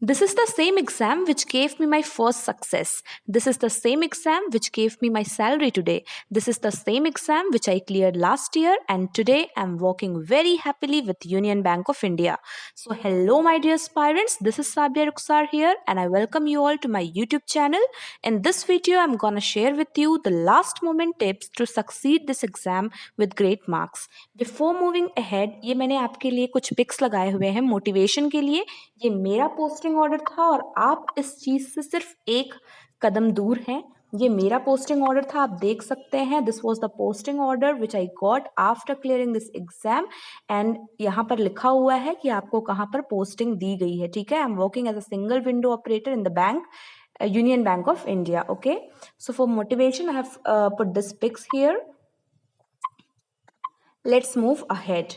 This is the same exam which gave me my first success. This is the same exam which gave me my salary today. This is the same exam which I cleared last year, and today I'm working very happily with Union Bank of India. So hello my dear aspirants, this is Sabia Rukhsar here and I welcome you all to my YouTube channel. In this video I'm gonna share with you the last moment tips to succeed this exam with great marks. Before moving ahead, ये मैंने आपके लिए कुछ pics लगाए हुए हैं motivation के लिए. ये मेरा पोस्टिंग ऑर्डर था और आप इस चीज़ से सिर्फ एक कदम दूर हैं. ये मेरा पोस्टिंग ऑर्डर था, आप देख सकते हैं. This was the posting order which I got after clearing this exam. And यहाँ पर लिखा हुआ है कि आपको कहाँ पर पोस्टिंग दी गई है. ठीक है, I am working as a single window operator in the bank, Union Bank of India. Okay, so for motivation I have put this pics here. Let's move ahead.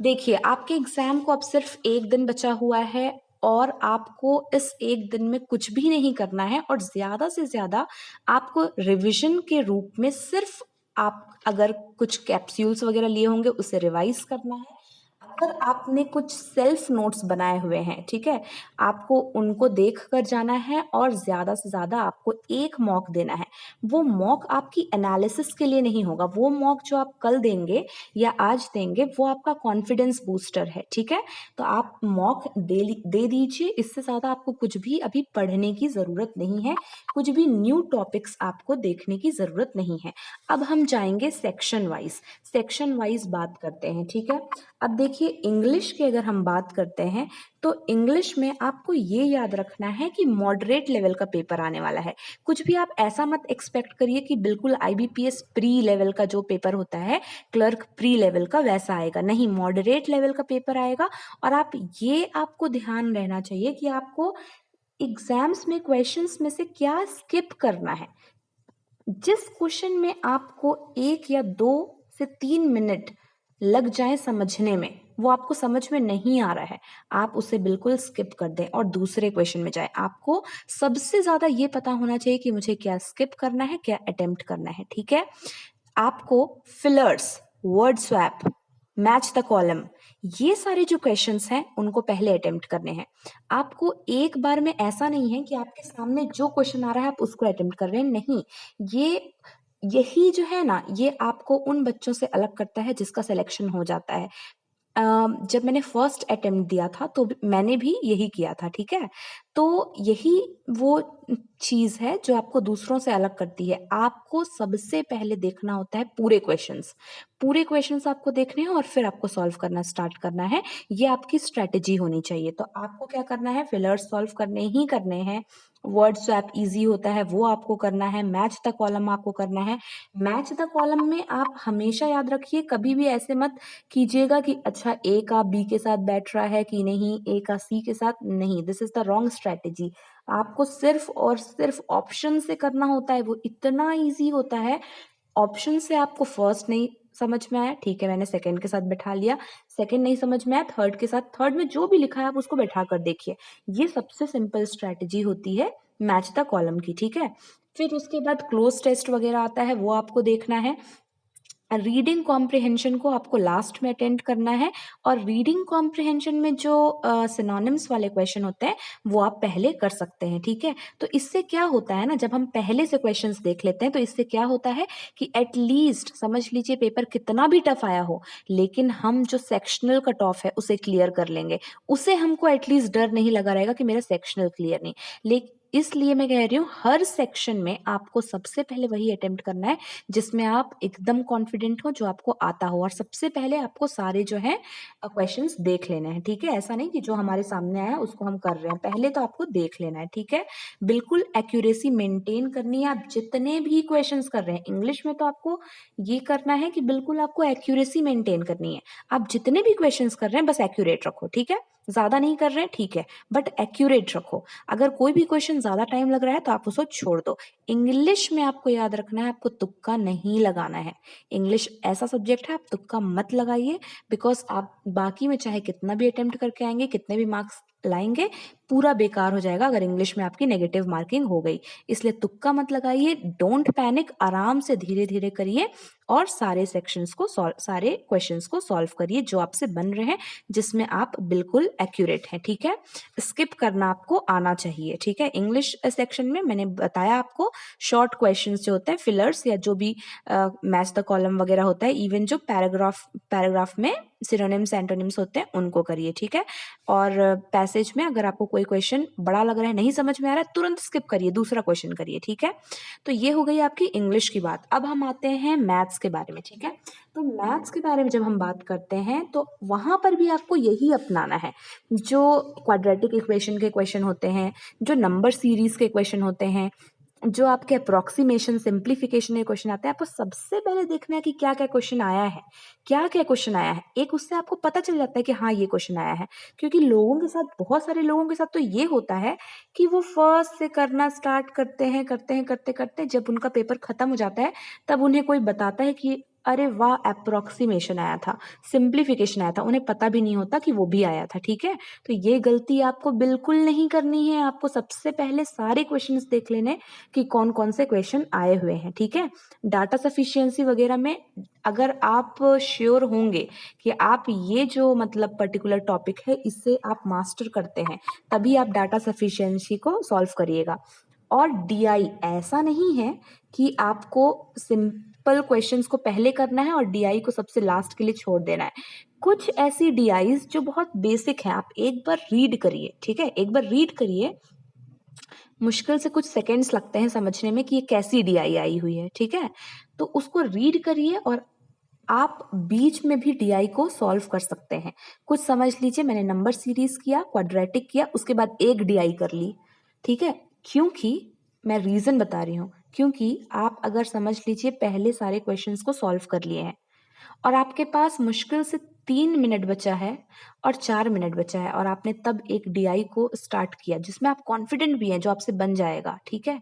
देखिए, आपके एग्जाम को अब सिर्फ एक दिन बचा हुआ है और आपको इस एक दिन में कुछ भी नहीं करना है और ज़्यादा से ज़्यादा आपको रिवीजन के रूप में सिर्फ आप अगर कुछ कैप्सूल्स वगैरह लिए होंगे उसे रिवाइज करना है. अगर आपने कुछ सेल्फ नोट्स बनाए हुए हैं, ठीक है, आपको उनको देख कर जाना है और ज़्यादा से ज़्यादा आपको एक मॉक देना है. वो मॉक आपकी एनालिसिस के लिए नहीं होगा. वो मॉक जो आप कल देंगे या आज देंगे वो आपका कॉन्फिडेंस बूस्टर है. ठीक है, तो आप मॉक दे दीजिए. इससे ज़्यादा आपको कुछ भी अभी पढ़ने की ज़रूरत नहीं है, कुछ भी न्यू टॉपिक्स आपको देखने की ज़रूरत नहीं है. अब हम जाएंगे सेक्शन वाइज बात करते हैं. ठीक है, अब देखिए इंग्लिश की अगर हम बात करते हैं तो इंग्लिश में आपको ये याद रखना है कि मॉडरेट लेवल का पेपर आने वाला है. कुछ भी आप ऐसा मत एक्सपेक्ट करिए कि बिल्कुल IBPS प्री लेवल का जो पेपर होता है, क्लर्क प्री लेवल का, वैसा आएगा नहीं. मॉडरेट लेवल का पेपर आएगा. और आपको ध्यान रहना चाहिए कि आपको एग्जाम्स में क्वेश्चंस में से क्या स्किप करना है. जिस क्वेश्चन में आपको 1 या 2 से 3 मिनट लग जाए समझने में, वो आपको समझ में नहीं आ रहा है, आप उसे बिल्कुल स्किप कर दें और दूसरे क्वेश्चन में जाए. आपको सबसे ज़्यादा ये पता होना चाहिए कि मुझे क्या स्किप करना है, क्या अटेम्प्ट करना है. ठीक है, आपको fillers, word swap, match the column, ये सारे जो क्वेश्चंस हैं उनको पहले अटेम्प्ट करने हैं. आपको एक बार में ऐसा नहीं है कि आपके सामने जो क्वेश्चन आ रहा है आप उसको अटेम्प्ट कर रहे हैं. नहीं, यही जो है ना, ये आपको उन बच्चों से अलग करता है जिसका सिलेक्शन हो जाता है. जब मैंने फर्स्ट अटेम्प्ट दिया था तो मैंने भी यही किया था. ठीक है, तो यही वो चीज़ है जो आपको दूसरों से अलग करती है. आपको सबसे पहले देखना होता है पूरे क्वेश्चंस आपको देखने हैं और फिर आपको सॉल्व करना स्टार्ट करना है. ये आपकी स्ट्रैटेजी होनी चाहिए. तो आपको क्या करना है, फिलर्स सॉल्व करने ही करने हैं. वर्ड स्वैप इजी होता है, वो आपको करना है. मैच द कॉलम आपको करना है. मैच द कॉलम में आप हमेशा याद रखिए, कभी भी ऐसे मत कीजिएगा कि अच्छा ए का बी के साथ बैठ रहा है कि नहीं, ए का सी के साथ नहीं. This is the wrong strategy. आपको सिर्फ और सिर्फ ऑप्शन से करना होता है, वो इतना इजी होता है. ऑप्शन से आपको फर्स्ट नहीं समझ में आया, ठीक है, मैंने सेकंड के साथ बैठा लिया. सेकंड नहीं समझ में आया, थर्ड के साथ, थर्ड में जो भी लिखा है आप उसको बैठा कर देखिए. ये सबसे सिंपल स्ट्रैटेजी होती है मैच द कॉलम की. ठीक है, फिर उसके बाद क्लोज टेस्ट वगैरह आता है, वो आपको देखना है. रीडिंग कॉम्प्रिहेंशन को आपको लास्ट में अटेंड करना है. और रीडिंग कॉम्प्रिहेंशन में जो सिनोनिम्स वाले क्वेश्चन होते हैं वो आप पहले कर सकते हैं. ठीक है, तो इससे क्या होता है ना, जब हम पहले से क्वेश्चंस देख लेते हैं तो इससे क्या होता है कि एटलीस्ट समझ लीजिए पेपर कितना भी टफ आया हो, लेकिन हम जो सेक्शनल कट ऑफ है उसे क्लियर कर लेंगे. उसे हमको एटलीस्ट डर नहीं लगा रहेगा कि मेरा सेक्शनल क्लियर नहीं. लेकिन इसलिए मैं कह रही हूँ हर सेक्शन में आपको सबसे पहले वही अटेम्प्ट करना है जिसमें आप एकदम कॉन्फिडेंट हो, जो आपको आता हो. और सबसे पहले आपको सारे जो है क्वेश्चंस देख लेने हैं. ठीक है, ऐसा नहीं कि जो हमारे सामने आया उसको हम कर रहे हैं, पहले तो आपको देख लेना है. ठीक है, बिल्कुल एक्यूरेसी मेंटेन करनी है. आप जितने भी क्वेश्चंस कर रहे हैं इंग्लिश में तो आपको ये करना है कि बिल्कुल आपको एक्यूरेसी मेंटेन करनी है. आप जितने भी क्वेश्चंस कर रहे हैं बस एक्यूरेट रखो. ठीक है, ज्यादा नहीं कर रहे हैं, ठीक है, बट एक्यूरेट रखो. अगर कोई भी क्वेश्चन ज्यादा टाइम लग रहा है तो आप उसको छोड़ दो. इंग्लिश में आपको याद रखना है, आपको तुक्का नहीं लगाना है. इंग्लिश ऐसा सब्जेक्ट है, आप तुक्का मत लगाइए. बिकॉज आप बाकी में चाहे कितना भी अटेम्प्ट करके आएंगे, कितने भी मार्क्स लाएंगे, पूरा बेकार हो जाएगा अगर इंग्लिश में आपकी नेगेटिव मार्किंग हो गई। इसलिए तुक्का मत लगाइए, डोंट पैनिक, आराम से धीरे धीरे करिए और सारे सारे क्वेश्चंस को सॉल्व करिए जो आपसे बन रहे हैं, जिसमें आप बिल्कुल एक्यूरेट हैं। ठीक है, स्किप करना आपको आना चाहिए। ठीक है, इंग्लिश सेक्शन में मैंने बताया आपको शॉर्ट क्वेश्चंस जो होते हैं, फिलर्स या जो भी मैच द कॉलम वगैरह होता है, इवन जो पैराग्राफ में सिनोनिम्स एंटोनिम्स होते हैं उनको करिए। ठीक है, और पैसेज में अगर आपको कोई क्वेश्चन बड़ा लग रहा है, नहीं समझ में आ रहा है, तुरंत स्किप करिए, दूसरा क्वेश्चन करिए। ठीक है, तो ये हो गई आपकी इंग्लिश की बात। अब हम आते हैं मैथ्स के बारे में। ठीक है, तो मैथ्स के बारे में जब हम बात करते हैं तो वहां पर भी आपको यही अपनाना है। जो क्वाड्रेटिक इक्वेशन के क्वेश्चन होते हैं, जो नंबर सीरीज के क्वेश्चन होते हैं, जो आपके अप्रोक्सीमेशन सिंप्लीफिकेशन के क्वेश्चन आते हैं, आपको सबसे पहले देखना है कि क्या क्या क्वेश्चन आया है, क्या क्या क्वेश्चन आया है। एक उससे आपको पता चल जाता है कि हाँ ये क्वेश्चन आया है, क्योंकि लोगों के साथ, बहुत सारे लोगों के साथ तो ये होता है कि वो फर्स्ट से करना स्टार्ट करते करते जब उनका पेपर खत्म हो जाता है तब उन्हें कोई बताता है कि अरे वाह अप्रोक्सीमेशन आया था, सिंप्लीफिकेशन आया था, उन्हें पता भी नहीं होता कि वो भी आया था। ठीक है, तो ये गलती आपको बिल्कुल नहीं करनी है। आपको सबसे पहले सारे क्वेश्चंस देख लेने कि कौन कौन से क्वेश्चन आए हुए हैं। ठीक है, डाटा सफिशिएंसी वगैरह में अगर आप श्योर होंगे कि आप ये जो मतलब पर्टिकुलर टॉपिक है इससे आप मास्टर करते हैं, तभी आप डाटा सफिशिएंसी को सॉल्व करिएगा। और डीआई ऐसा नहीं है कि आपको सिंपल क्वेश्चंस को पहले करना है और डीआई को सबसे लास्ट के लिए छोड़ देना है। कुछ ऐसी डीआईज जो बहुत बेसिक है, आप एक बार रीड करिए। ठीक है, एक बार रीड करिए, मुश्किल से कुछ सेकंड्स लगते हैं समझने में कि ये कैसी डीआई आई हुई है। ठीक है, तो उसको रीड करिए और आप बीच में भी डीआई को सॉल्व कर सकते हैं। कुछ समझ लीजिए, मैंने नंबर सीरीज किया, क्वाड्रेटिक किया, उसके बाद एक डीआई कर ली। ठीक है, क्योंकि मैं रीजन बता रही हूँ, क्योंकि आप अगर समझ लीजिए पहले सारे क्वेश्चंस को सॉल्व कर लिए हैं और आपके पास मुश्किल से 3 मिनट बचा है और 4 मिनट बचा है और आपने तब एक डीआई को स्टार्ट किया जिसमें आप कॉन्फिडेंट भी हैं, जो आपसे बन जाएगा। ठीक है,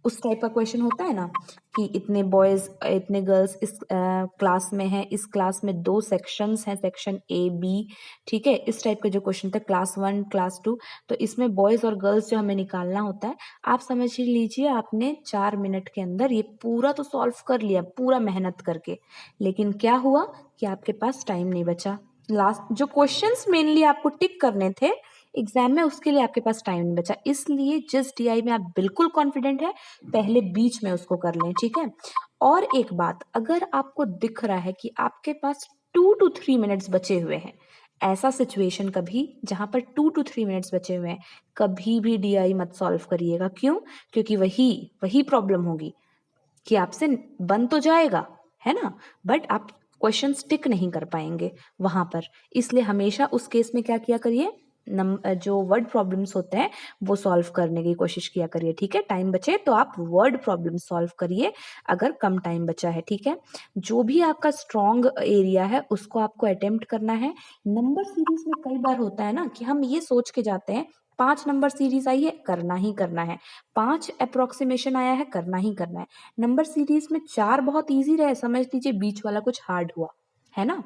उस टाइप का क्वेश्चन होता है ना कि इतने बॉयज इतने गर्ल्स इस क्लास में हैं, इस क्लास में 2 सेक्शंस हैं, सेक्शन ए बी। ठीक है, इस टाइप के जो क्वेश्चन थे, क्लास 1 क्लास 2, तो इसमें बॉयज और गर्ल्स जो हमें निकालना होता है, आप समझ ही लीजिए आपने 4 मिनट के अंदर ये पूरा तो सॉल्व कर लिया, पूरा मेहनत करके, लेकिन क्या हुआ कि आपके पास टाइम नहीं बचा। लास्ट जो क्वेश्चंस मेनली आपको टिक करने थे एग्जाम में, उसके लिए आपके पास टाइम नहीं बचा। इसलिए जिस डीआई में आप बिल्कुल कॉन्फिडेंट है, पहले बीच में उसको कर लें। ठीक है, और एक बात, अगर आपको दिख रहा है कि आपके पास 2 to 3 मिनट्स बचे हुए हैं, ऐसा सिचुएशन कभी जहां पर 2 to 3 मिनट्स बचे हुए हैं, कभी भी डीआई मत सॉल्व करिएगा। क्यों? क्योंकि वही वही प्रॉब्लम होगी कि आपसे बन तो जाएगा, है ना, बट आप क्वेश्चन टिक नहीं कर पाएंगे वहां पर। इसलिए हमेशा उस केस में क्या किया करिए, जो वर्ड प्रॉब्लम्स होते हैं वो सॉल्व करने की कोशिश किया करिए। ठीक है, टाइम बचे तो आप वर्ड प्रॉब्लम सॉल्व करिए अगर कम टाइम बचा है। ठीक है, जो भी आपका स्ट्रॉन्ग एरिया है उसको आपको अटेम्प्ट करना है। नंबर सीरीज में कई बार होता है ना कि हम ये सोच के जाते हैं 5 नंबर सीरीज आई है, करना ही करना है, 5 अप्रोक्सीमेशन आया है, करना ही करना है। नंबर सीरीज में 4 बहुत इजी रहे, समझ लीजिए बीच वाला कुछ हार्ड हुआ, है ना,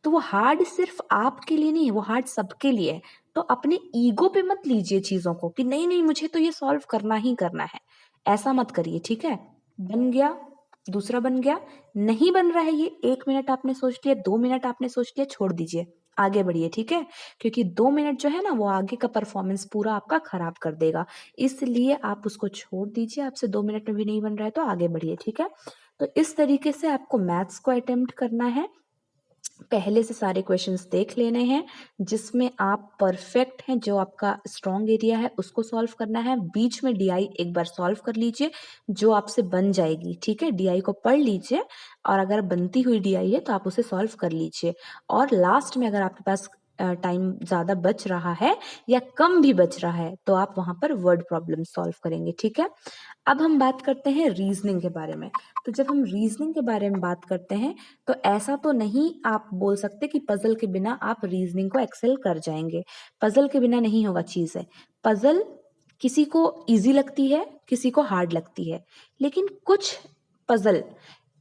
तो वो हार्ड सिर्फ आपके लिए नहीं है, वो हार्ड सबके लिए है। तो अपने ईगो पे मत लीजिए चीजों को कि नहीं नहीं मुझे तो ये सॉल्व करना ही करना है, ऐसा मत करिए। ठीक है, बन गया, दूसरा बन गया, नहीं बन रहा है ये, 1 मिनट आपने सोच लिया, 2 मिनट आपने सोच लिया, छोड़ दीजिए, आगे बढ़िए। ठीक है, क्योंकि 2 मिनट जो है ना वो आगे का परफॉर्मेंस पूरा आपका खराब कर देगा, इसलिए आप उसको छोड़ दीजिए। आपसे 2 मिनट में भी नहीं बन रहा है तो आगे बढ़िए। ठीक है, तो इस तरीके से आपको मैथ्स को अटेम्प्ट करना है। पहले से सारे क्वेश्चंस देख लेने हैं जिसमें आप परफेक्ट हैं, जो आपका स्ट्रॉन्ग एरिया है उसको सॉल्व करना है। बीच में डीआई एक बार सॉल्व कर लीजिए, जो आपसे बन जाएगी। ठीक है, डीआई को पढ़ लीजिए और अगर बनती हुई डीआई है तो आप उसे सॉल्व कर लीजिए। और लास्ट में अगर आपके पास टाइम ज्यादा बच रहा है या कम भी बच रहा है तो आप वहां पर वर्ड प्रॉब्लम सॉल्व करेंगे। ठीक है, अब हम बात करते हैं रीजनिंग के बारे में। तो जब हम रीजनिंग के बारे में बात करते हैं तो ऐसा तो नहीं आप बोल सकते कि पजल के बिना आप रीजनिंग को एक्सेल कर जाएंगे। पजल के बिना नहीं होगा चीज है। पजल किसी को इजी लगती है, किसी को हार्ड लगती है, लेकिन कुछ पजल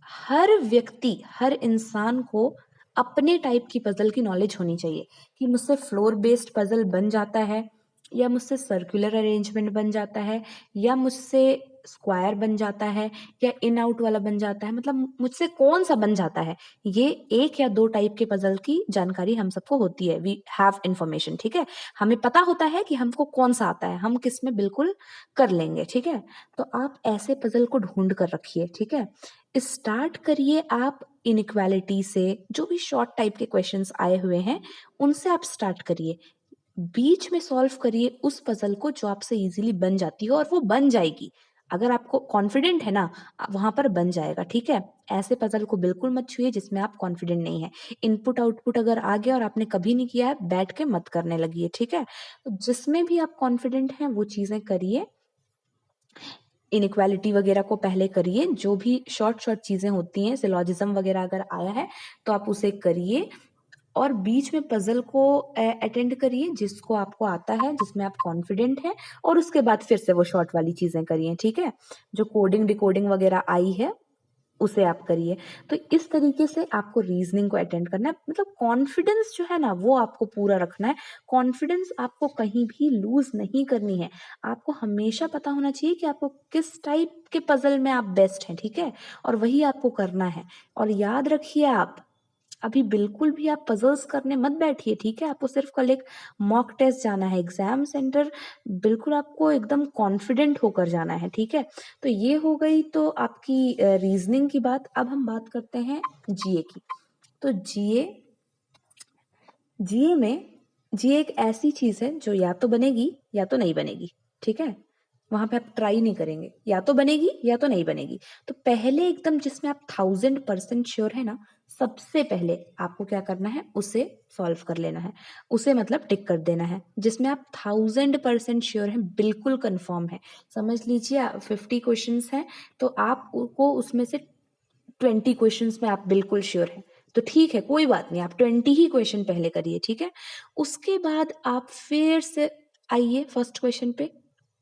हर व्यक्ति, हर इंसान को अपने टाइप की पज़ल की नॉलेज होनी चाहिए कि मुझसे फ्लोर बेस्ड पज़ल बन जाता है या मुझसे सर्कुलर अरेंजमेंट बन जाता है या मुझसे स्क्वायर बन जाता है या इन आउट वाला बन जाता है, मतलब मुझसे कौन-सा बन जाता है। ये 1 या 2 टाइप के पज़ल की जानकारी हम सबको होती है। वी हैव इन्फॉर्मेशन, ठीक है? हमें पता होता है कि हमको कौन-सा आता है, हम किसमें बिल्कुल कर लेंगे, ठीक है? तो आप ऐसे पज़ल को ढूँढ कर रखिए, ठीक है? स्टार्ट करिए आप इनइक्वालिटी से, जो भी शॉर्ट टाइप के क्वेश्चंस आए हुए हैं, उनसे आप स्टार्ट करिए। बीच में सॉल्व करिए उस पज़ल को जो आपसे ईज़िली बन जाती हो और वो बन जाएगी। अगर आपको कॉन्फिडेंट है ना, वहाँ पर बन जाएगा, ठीक है? ऐसे पज़ल को बिल्कुल मत छुइए जिसमें आप कॉन्फिडेंट नहीं हैं। इनपुट-आउटपुट अगर आ गया और आपने कभी नहीं किया है, बैठ के मत करने लगिए, ठीक है? तो जिसमें भी आप कॉन्फिडेंट हैं, वो चीज़ें करिए। इनइक्वालिटी वगैरह को पहले करिए, जो भी शॉर्ट चीज़ें होती हैं, सिलॉजिज़्म वगैरह अगर आया है, तो आप उसे करिए और बीच में पज़ल को अटेंड करिए जिसको आपको आता है, जिसमें आप कॉन्फिडेंट हैं और उसके बाद फिर से वो शॉर्ट वाली चीज़ें करिए, ठीक है? जो कोडिंग, डिकोडिंग वगैरह आई है, उसे आप करिए। तो इस तरीके से आपको रीज़निंग को अटेंड करना है, मतलब कॉन्फिडेंस जो है ना, वो आपको पूरा रखना है। कॉन्फिडेंस आपको कहीं भी लूज़ नहीं करनी है। आपको हमेशा पता होना चाहिए कि आपको किस टाइप के पज़ल में आप बेस्ट हैं, ठीक है? और वही आपको करना है। और याद रखिए आप, अभी बिल्कुल भी आप पज़ल्स करने मत बैठिए, ठीक है? आपको सिर्फ़ कल एक मॉक टेस्ट जाना है, एग्ज़ाम सेंटर बिल्कुल आपको एकदम कॉन्फिडेंट होकर जाना है, ठीक है? तो ये हो गई तो आपकी रीज़निंग की बात। अब हम बात करते हैं जीए की। तो जीए में जीए एक ऐसी चीज़ है जो या तो बनेगी या तो नहीं बनेगी, ठीक है? वहाँ पे आप ट्राई नहीं करेंगे, या तो बनेगी या तो नहीं बनेगी। तो पहले एकदम जिसमें आप 1000% श्योर है ना, सबसे पहले आपको क्या करना है, उसे सॉल्व कर लेना है। उसे मतलब टिक कर देना है। जिसमें आप 1000% श्योर हैं, बिल्कुल कन्फर्म है। समझ लीजिए 50 क्वेश्चंस हैं, तो आपको उसमें से 20 क्वेश्चंस में आप बिल्कुल श्योर हैं, तो ठीक है, कोई बात नहीं, आप 20 ही क्वेश्चन पहले करिए, ठीक है? उसके बाद आप फिर से आइए फर्स्ट क्वेश्चन पे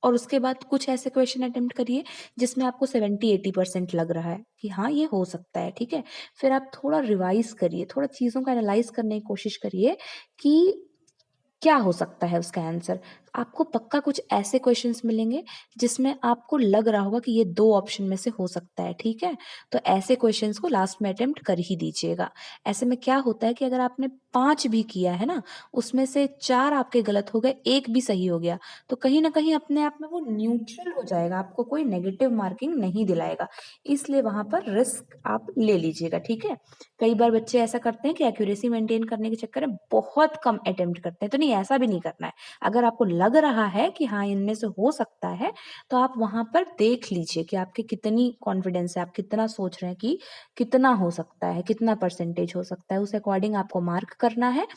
और उसके बाद कुछ ऐसे क्वेश्चन अटेम्प्ट करिए जिसमें आपको 70-80% लग रहा है कि हाँ, ये हो सकता है, ठीक है? फिर आप थोड़ा रिवाइज़ करिए, थोड़ा चीज़ों को एनालाइज़ करने की कोशिश करिए कि क्या हो सकता है उसका आंसर? आपको पक्का कुछ ऐसे क्वेश्चंस मिलेंगे जिसमें आपको लग रहा होगा कि ये 2 ऑप्शन में से हो सकता है, ठीक है? तो ऐसे क्वेश्चंस को लास्ट में अटेम्प्ट कर ही दीजिएगा। ऐसे में क्या होता है कि अगर आपने 5 भी किया है ना, उसमें से 4 आपके गलत हो गए, 1 भी सही हो गया, तो कहीं न कहीं अपने आप में वो न्यूट्रल हो जाएगा, आपको कोई नेगेटिव मार्किंग नहीं दिलाएगा। इसलिए वहाँ पर रिस्क आप ले लीजिएगा, ठीक है? कई बार बच्चे ऐसा करते हैं कि एक्यूरेसी मेंटेन करने के चक्कर में बहुत कम अटेम्प्ट करते हैं, तो नहीं, ऐसा भी नहीं करना है। अगर आपको लग रहा है कि हाँ, इनमें से हो सकता है, तो आप वहाँ पर देख लीजिए कि आपकी कितनी कॉन्फिडेंस है, आप कितना सोच रहे हैं कि कितना हो सकता है, कितना परसेंटेज हो सकता है, उस अकॉर्डिंग आपको मार्क करना है,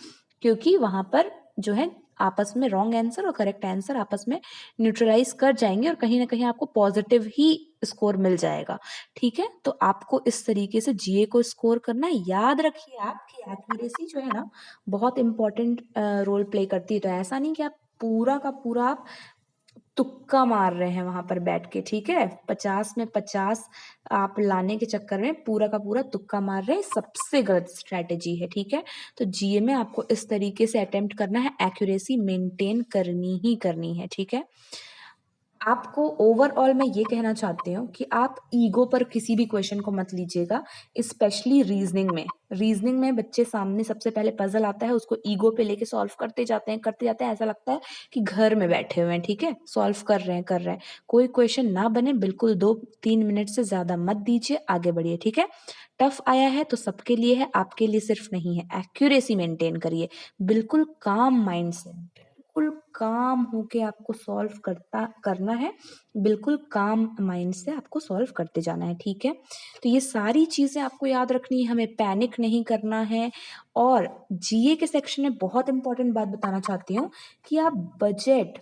क्योंकि वहाँ पर जो है आपस में रॉन्ग आंसर और करेक्ट आंसर आपस में न्यूट्रलाइज़ कर जाएँगे और कहीं न कहीं आपको पॉज़िटिव ही स्कोर मिल जाएगा। ठीक है? तो आपको इस तरीके से जीए को स्कोर करना है। याद रखिए आप कि एक्यूरेसी जो है ना, बहुत इम्पोर्टेंट रोल प्ले करती है। तो ऐसा नहीं कि आप पूरा का पूरा आप तुक्का मार रहे हैं वहाँ पर बैठ के, ठीक है? 50 में 50 आप लाने के चक्कर में पूरा का पूरा तुक्का मार रहे हैं, सबसे गलत स्ट्रैटेजी है, ठीक है? तो जीए में आपको इस तरीके से अटेम्प्ट करना है, एक्यूरेसी मेंटेन करनी ही करनी है, ठीक है? आपको ओवरऑल मैं ये कहना चाहती हूँ कि आप ईगो पर किसी भी क्वेश्चन को मत लीजिएगा, स्पेशली रीज़निंग में। रीज़निंग में बच्चे सामने सबसे पहले पज़ल आता है, उसको ईगो पे लेके सॉल्व करते जाते हैं, ऐसा लगता है कि घर में बैठे हुए हैं, ठीक है? सॉल्व कर रहे हैं। कोई क्वेश्चन ना बने, बिल्कुल 2-3 मिनट से ज़्यादा मत दीजिए, आगे बढ़िए, ठीक है? टफ़ आया है तो सबके लिए है, आपके लिए सिर्फ नहीं है। एक्यूरेसी मेंटेन करिए, बिल्कुल काम माइंड से, बिल्कुल काम होके आपको सॉल्व करना है, बिल्कुल काम माइंड से आपको सॉल्व करते जाना है, ठीक है? तो ये सारी चीज़ें आपको याद रखनी है, हमें पैनिक नहीं करना है। और जीए के सेक्शन में बहुत इम्पोर्टेंट बात बताना चाहती हूँ कि आप बजट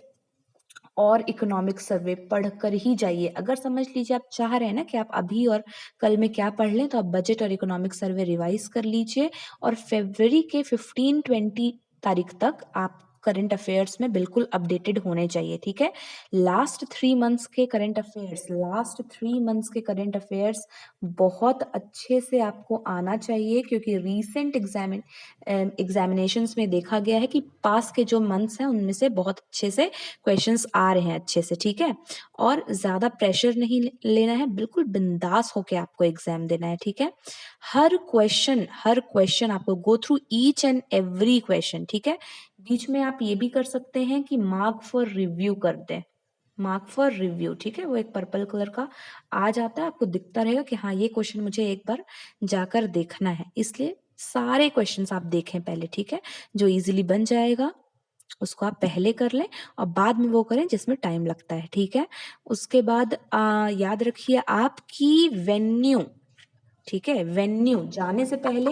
और इकोनॉमिक सर्वे पढ़कर ही जाइए। अगर समझ लीजिए आप चाह रहे हैं ना कि आप अभी और कल में क्या पढ़ लें, तो आप बजट और इकोनॉमिक सर्वे रिवाइज़ कर लीजिए और फ़रवरी के 15-20 तारीख तक आप करंट अफेयर्स में बिल्कुल अपडेटेड होने चाहिए, ठीक है। लास्ट 3 मंथ्स के करंट अफेयर्स बहुत अच्छे से आपको आना चाहिए, क्योंकि रीसेंट एग्जामिनेशंस में देखा गया है कि पास के जो मंथ्स हैं उनमें से बहुत अच्छे से क्वेश्चंस आ रहे हैं अच्छे से, ठीक है। और ज़्यादा प्रेशर नहीं लेना है, बिल्कुल बिंदास होके आपको एग्जाम देना है, ठीक है। हर क्वेश्चन आपको go through each and every question, ठीक है। बीच में आप ये भी कर सकते हैं कि मार्क फॉर रिव्यू कर दें, मार्क फॉर रिव्यू, ठीक है। वो एक पर्पल कलर का आ जाता है, आपको दिखता रहेगा कि हाँ ये क्वेश्चन मुझे एक बार जाकर देखना है, इसलिए सारे क्वेश्चंस आप देखें पहले, ठीक है। जो इजीली बन जाएगा उसको आप पहले कर लें और बाद में वो करें जिसमें टाइम लगता है, ठीक है। उसके बाद याद रखिए आपकी वेन्यू, ठीक है। वेन्यू जाने से पहले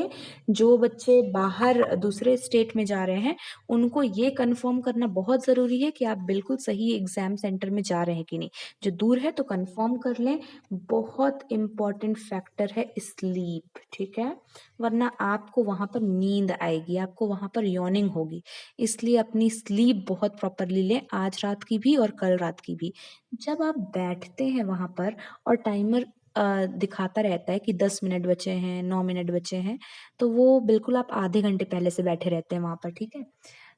जो बच्चे बाहर दूसरे स्टेट में जा रहे हैं उनको ये कंफर्म करना बहुत ज़रूरी है कि आप बिल्कुल सही एग्जाम सेंटर में जा रहे हैं कि नहीं। जो दूर है तो कंफर्म कर लें, बहुत इम्पॉर्टेंट फैक्टर है स्लीप, ठीक है। वरना आपको वहाँ पर नींद आएगी, आपको वहाँ पर यॉर्निंग होगी, इसलिए अपनी स्लीप बहुत प्रॉपरली लें, आज रात की भी और कल रात की भी। जब आप बैठते हैं वहाँ पर और टाइमर दिखाता रहता है कि 10 मिनट बचे हैं, 9 मिनट बचे हैं, तो वो बिल्कुल आप आधे घंटे पहले से बैठे रहते हैं वहाँ पर, ठीक है।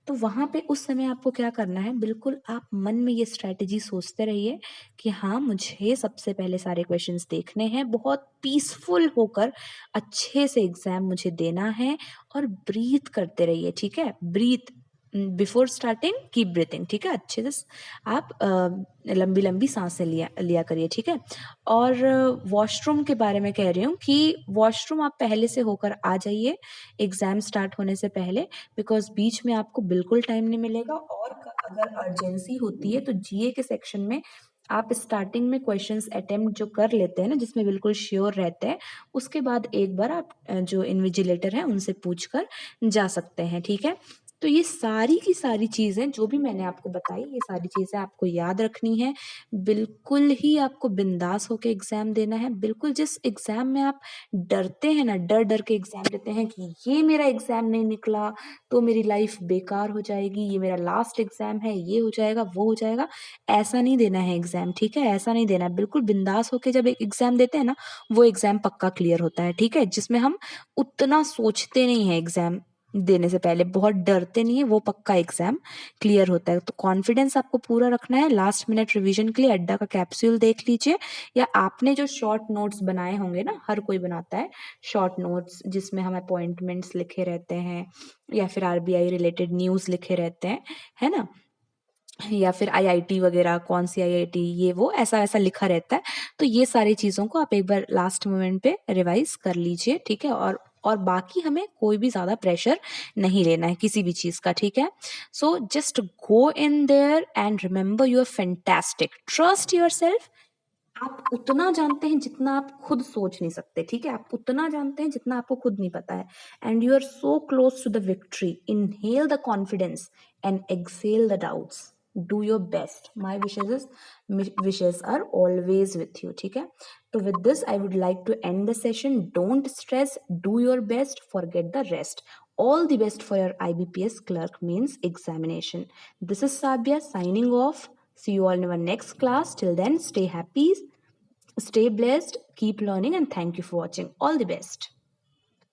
तो वहाँ पे उस समय आपको क्या करना है, बिल्कुल आप मन में ये स्ट्रैटेजी सोचते रहिए कि हाँ मुझे सबसे पहले सारे क्वेश्चंस देखने हैं, बहुत पीसफुल होकर अच्छे से एग्जाम मुझे देना है, और ब्रीथ करते रहिए, ठीक है। Breathe before starting keep breathing, ठीक है। अच्छे से आप लंबी लंबी सांसें लिया लिया करिए, ठीक है। और वॉशरूम के बारे में कह रही हूँ कि वॉशरूम आप पहले से होकर आ जाइए एग्जाम स्टार्ट होने से पहले, बिकॉज बीच में आपको बिल्कुल टाइम नहीं मिलेगा। और अगर अर्जेंसी होती है तो जीए के सेक्शन में आप स्टार्टिंग में क्वेश्चंस अटेम्प्ट जो कर लेते हैं ना, जिसमें बिल्कुल श्योर रहते हैं, उसके बाद एक बार आप जो इन्विजिलेटर हैं उनसे पूछ कर जा सकते हैं, ठीक है। तो ये सारी की सारी चीज़ें जो भी मैंने आपको बताई, ये सारी चीज़ें आपको याद रखनी है। बिल्कुल ही आपको बिंदास होकर एग्ज़ाम देना है। बिल्कुल जिस एग्ज़ाम में आप डरते हैं ना, डर डर के एग्ज़ाम देते हैं कि ये मेरा एग्ज़ाम नहीं निकला तो मेरी लाइफ बेकार हो जाएगी, ये मेरा लास्ट एग्ज़ाम है, ये हो जाएगा, वो हो जाएगा, ऐसा नहीं देना है एग्ज़ाम, ठीक है। ऐसा नहीं देना है, बिल्कुल बिंदास होकर जब एक एग्ज़ाम देते हैं ना, वो एग्ज़ाम पक्का क्लियर होता है, ठीक है। जिसमें हम उतना सोचते नहीं हैं एग्ज़ाम देने से पहले, बहुत डरते नहीं है, वो पक्का एग्जाम क्लियर होता है। तो कॉन्फिडेंस आपको पूरा रखना है। लास्ट मिनट रिवीजन के लिए अड्डा का कैप्सूल देख लीजिए, या आपने जो शॉर्ट नोट्स बनाए होंगे ना, हर कोई बनाता है शॉर्ट नोट्स जिसमें हम अपॉइंटमेंट्स लिखे रहते हैं या फिर आरबीआई रिलेटेड न्यूज़ लिखे रहते हैं, है ना, या फिर आईआईटी वगैरह, कौन सी आईआईटी, ये वो ऐसा ऐसा लिखा रहता है। तो ये सारी चीज़ों को आप एक बार लास्ट मोमेंट पे रिवाइज कर लीजिए, ठीक है। और बाकी हमें कोई भी ज़्यादा प्रेशर नहीं लेना है किसी भी चीज़ का, ठीक है। So just go in there and remember you are fantastic, trust yourself. आप उतना जानते हैं जितना आप खुद सोच नहीं सकते, ठीक है। आप उतना जानते हैं जितना आपको खुद नहीं पता है, and you are so close to the victory. Inhale the confidence and exhale the doubts. Do your best, my wishes are always with you, ठीक है। तो with this I would like to end the session. Don't stress, do your best, forget the rest. All the best for your IBPS clerk means examination. This is Sabia signing off. See you all in our next class. Till then, stay happy, stay blessed, keep learning, and thank you for watching. All the best.